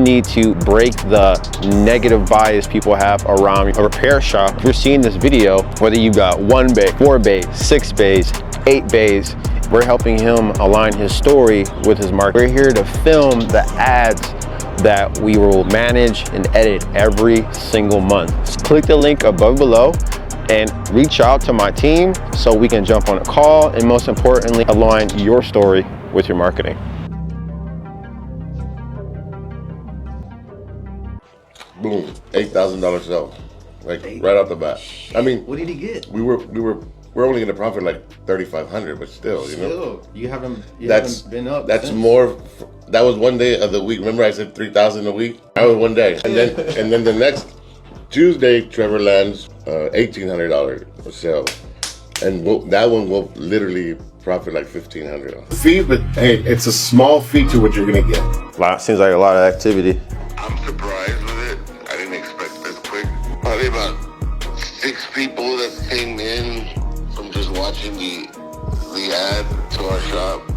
Need to break the negative bias people have around a repair shop. If you're seeing this video, whether you got 1 bay, 4 bays, 6 bays, 8 bays, we're helping him align his story with his market. We're here to film the ads that we will manage and edit every single month. Just click the link above below and reach out to my team so we can jump on a call and, most importantly, align your story with your marketing. Boom, $8,000 sale, like right off the bat. I mean, what did he get? We're only gonna profit like $3,500, but still, you know. You haven't been up. That's since. more. That was one day of the week. Remember, I said 3,000 a week. That was one day, and then the next Tuesday, Trevor lands $1,800 sale, and that one will literally profit like $1,500. Fee, but hey, it's a small fee to what you're gonna get. Seems like a lot of activity. I'm surprised with it. I didn't expect this quick. Probably about 6 people that came in from just watching the ad to our shop.